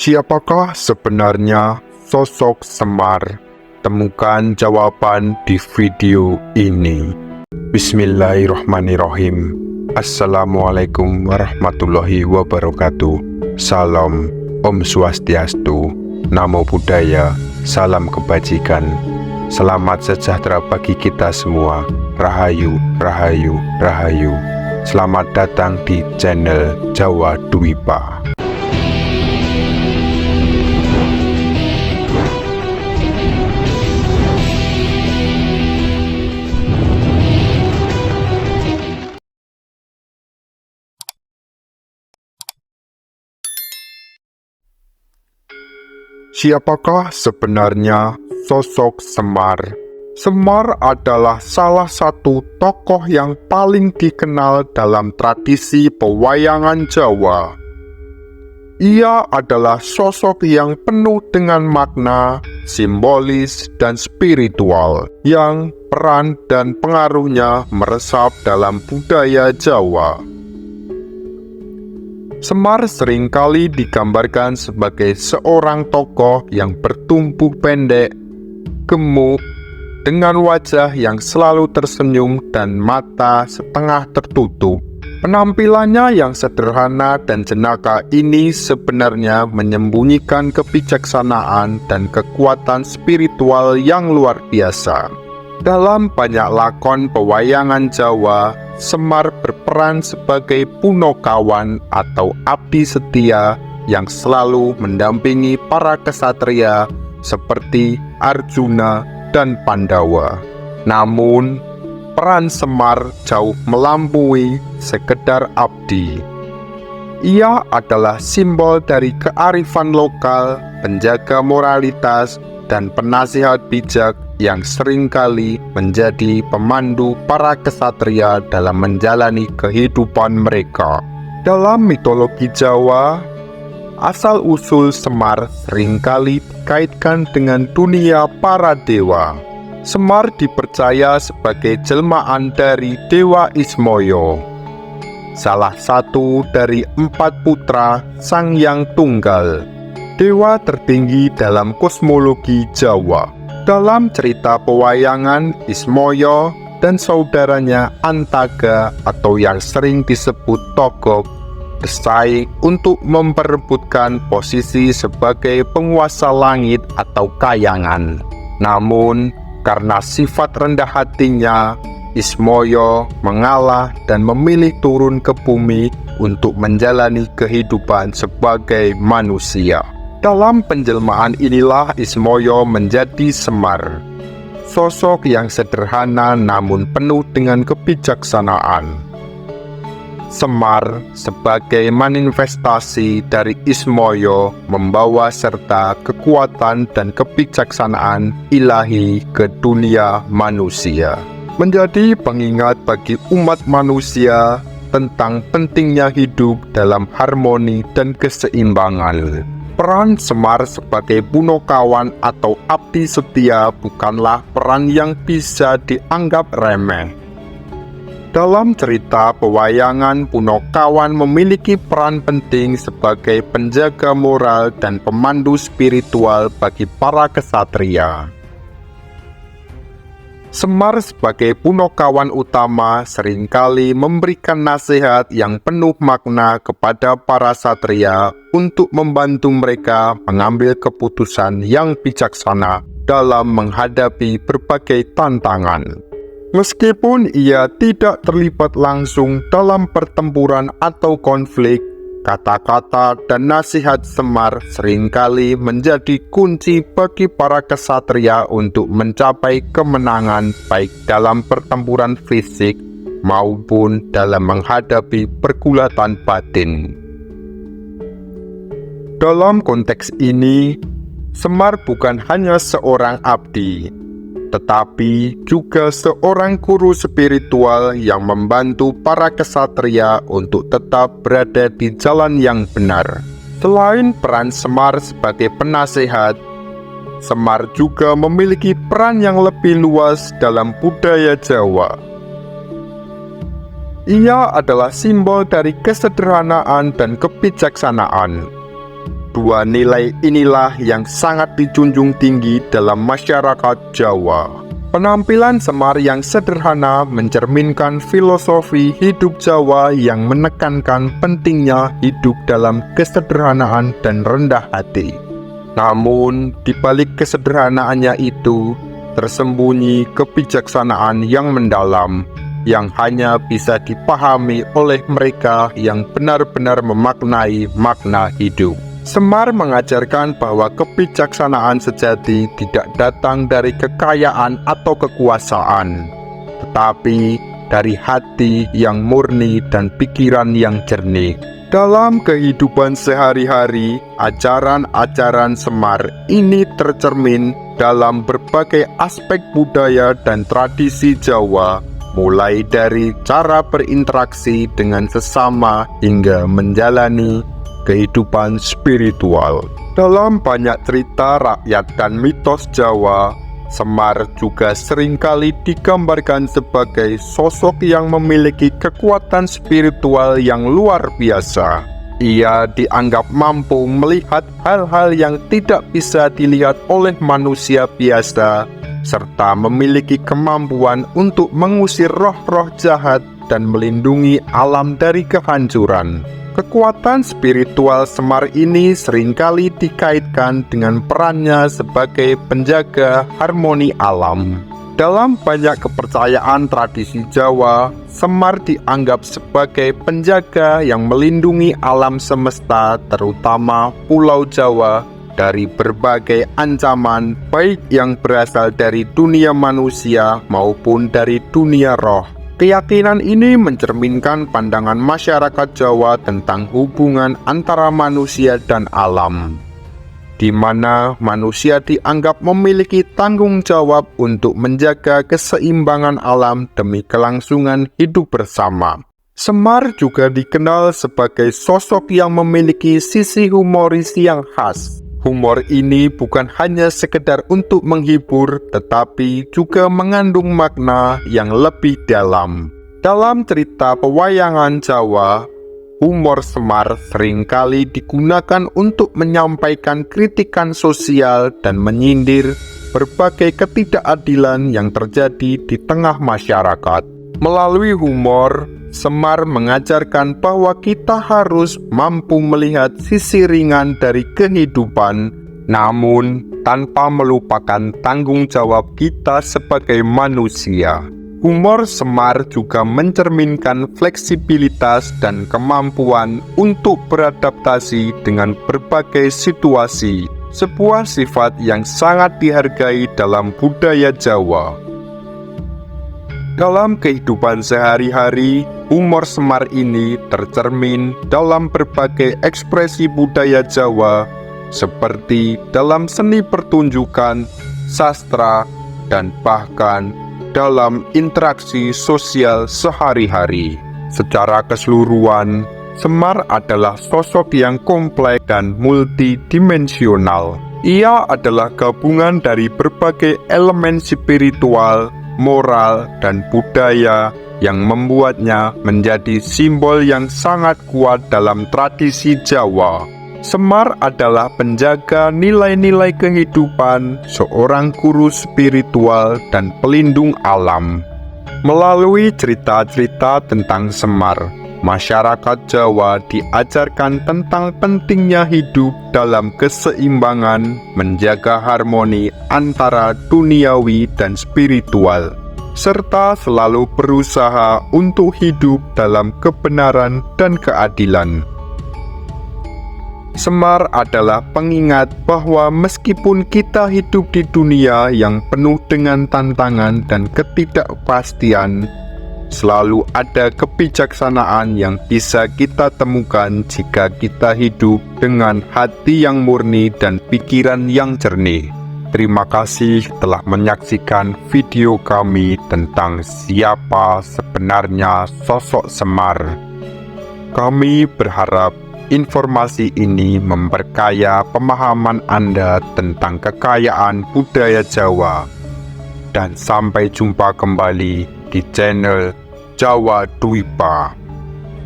Siapakah sebenarnya sosok Semar? Temukan jawaban di video ini. Bismillahirrahmanirrahim. Assalamualaikum warahmatullahi wabarakatuh. Salam, Om Swastiastu, Namo Buddhaya, salam kebajikan. Selamat sejahtera bagi kita semua. Rahayu, Rahayu, Rahayu. Selamat datang di channel Jawa Dwipa. Siapakah sebenarnya sosok Semar? Semar adalah salah satu tokoh yang paling dikenal dalam tradisi pewayangan Jawa. Ia adalah sosok yang penuh dengan makna, simbolis, dan spiritual, yang peran dan pengaruhnya meresap dalam budaya Jawa. Semar seringkali digambarkan sebagai seorang tokoh yang bertubuh pendek, gemuk, dengan wajah yang selalu tersenyum dan mata setengah tertutup. Penampilannya yang sederhana dan jenaka ini sebenarnya menyembunyikan kebijaksanaan dan kekuatan spiritual yang luar biasa. Dalam banyak lakon pewayangan Jawa, Semar berperan sebagai punokawan atau abdi setia yang selalu mendampingi para kesatria seperti Arjuna dan Pandawa. Namun, peran Semar jauh melampaui sekedar abdi. Ia adalah simbol dari kearifan lokal, penjaga moralitas, dan penasihat bijak yang seringkali menjadi pemandu para kesatria dalam menjalani kehidupan mereka. Dalam mitologi Jawa, asal-usul Semar seringkali dikaitkan dengan dunia para dewa. Semar dipercaya sebagai jelmaan dari Dewa Ismoyo, salah satu dari 4 putra Sang Hyang Tunggal, dewa tertinggi dalam kosmologi Jawa. Dalam cerita pewayangan, Ismoyo dan saudaranya Antaga atau yang sering disebut Togog bersaing untuk memperebutkan posisi sebagai penguasa langit atau kayangan. Namun, karena sifat rendah hatinya, Ismoyo mengalah dan memilih turun ke bumi untuk menjalani kehidupan sebagai manusia. Dalam penjelmaan inilah Ismoyo menjadi Semar, sosok yang sederhana namun penuh dengan kebijaksanaan. Semar sebagai manifestasi dari Ismoyo membawa serta kekuatan dan kebijaksanaan ilahi ke dunia manusia, menjadi pengingat bagi umat manusia tentang pentingnya hidup dalam harmoni dan keseimbangan. Peran Semar sebagai punokawan atau abdi setia bukanlah peran yang bisa dianggap remeh. Dalam cerita pewayangan, punokawan memiliki peran penting sebagai penjaga moral dan pemandu spiritual bagi para kesatria. Semar sebagai punokawan utama seringkali memberikan nasihat yang penuh makna kepada para satria untuk membantu mereka mengambil keputusan yang bijaksana dalam menghadapi berbagai tantangan. Meskipun ia tidak terlibat langsung dalam pertempuran atau konflik, kata-kata dan nasihat Semar seringkali menjadi kunci bagi para kesatria untuk mencapai kemenangan baik dalam pertempuran fisik maupun dalam menghadapi pergulatan batin. Dalam konteks ini, Semar bukan hanya seorang abdi, tetapi juga seorang guru spiritual yang membantu para kesatria untuk tetap berada di jalan yang benar. Selain peran Semar sebagai penasehat, Semar juga memiliki peran yang lebih luas dalam budaya Jawa. Ia adalah simbol dari kesederhanaan dan kebijaksanaan. Dua nilai inilah yang sangat dijunjung tinggi dalam masyarakat Jawa. Penampilan Semar yang sederhana mencerminkan filosofi hidup Jawa yang menekankan pentingnya hidup dalam kesederhanaan dan rendah hati. Namun, di balik kesederhanaannya itu, tersembunyi kebijaksanaan yang mendalam, yang hanya bisa dipahami oleh mereka yang benar-benar memaknai makna hidup. Semar mengajarkan bahwa kebijaksanaan sejati tidak datang dari kekayaan atau kekuasaan, tetapi dari hati yang murni dan pikiran yang jernih. Dalam kehidupan sehari-hari, ajaran-ajaran Semar ini tercermin dalam berbagai aspek budaya dan tradisi Jawa, mulai dari cara berinteraksi dengan sesama hingga menjalani kehidupan spiritual. Dalam banyak cerita rakyat dan mitos Jawa, Semar juga seringkali digambarkan sebagai sosok yang memiliki kekuatan spiritual yang luar biasa. Ia dianggap mampu melihat hal-hal yang tidak bisa dilihat oleh manusia biasa, serta memiliki kemampuan untuk mengusir roh-roh jahat dan melindungi alam dari kehancuran. Kekuatan spiritual Semar ini seringkali dikaitkan dengan perannya sebagai penjaga harmoni alam. Dalam banyak kepercayaan tradisi Jawa, Semar dianggap sebagai penjaga yang melindungi alam semesta, terutama Pulau Jawa, dari berbagai ancaman, baik yang berasal dari dunia manusia maupun dari dunia roh. Keyakinan ini mencerminkan pandangan masyarakat Jawa tentang hubungan antara manusia dan alam, di mana manusia dianggap memiliki tanggung jawab untuk menjaga keseimbangan alam demi kelangsungan hidup bersama. Semar juga dikenal sebagai sosok yang memiliki sisi humoris yang khas. Humor ini bukan hanya sekedar untuk menghibur, tetapi juga mengandung makna yang lebih dalam. Dalam cerita pewayangan Jawa, humor Semar seringkali digunakan untuk menyampaikan kritikan sosial dan menyindir berbagai ketidakadilan yang terjadi di tengah masyarakat. Melalui humor, Semar mengajarkan bahwa kita harus mampu melihat sisi ringan dari kehidupan, namun tanpa melupakan tanggung jawab kita sebagai manusia. Humor Semar juga mencerminkan fleksibilitas dan kemampuan untuk beradaptasi dengan berbagai situasi, sebuah sifat yang sangat dihargai dalam budaya Jawa. Dalam kehidupan sehari-hari, humor Semar ini tercermin dalam berbagai ekspresi budaya Jawa, seperti dalam seni pertunjukan, sastra, dan bahkan dalam interaksi sosial sehari-hari. Secara keseluruhan, Semar adalah sosok yang kompleks dan multidimensional. Ia adalah gabungan dari berbagai elemen spiritual, moral, dan budaya yang membuatnya menjadi simbol yang sangat kuat dalam tradisi Jawa. Semar adalah penjaga nilai-nilai kehidupan, seorang guru spiritual, dan pelindung alam. Melalui cerita-cerita tentang Semar, masyarakat Jawa diajarkan tentang pentingnya hidup dalam keseimbangan, menjaga harmoni antara duniawi dan spiritual, serta selalu berusaha untuk hidup dalam kebenaran dan keadilan. Semar adalah pengingat bahwa meskipun kita hidup di dunia yang penuh dengan tantangan dan ketidakpastian, selalu ada kebijaksanaan yang bisa kita temukan jika kita hidup dengan hati yang murni dan pikiran yang jernih. Terima kasih telah menyaksikan video kami tentang siapa sebenarnya sosok Semar. Kami berharap informasi ini memperkaya pemahaman Anda tentang kekayaan budaya Jawa. Dan sampai jumpa kembali di channel Jawa Dwipa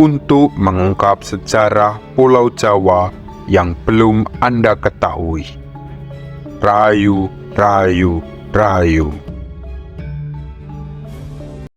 untuk mengungkap sejarah Pulau Jawa yang belum Anda ketahui. Rahayu, rahayu, rahayu.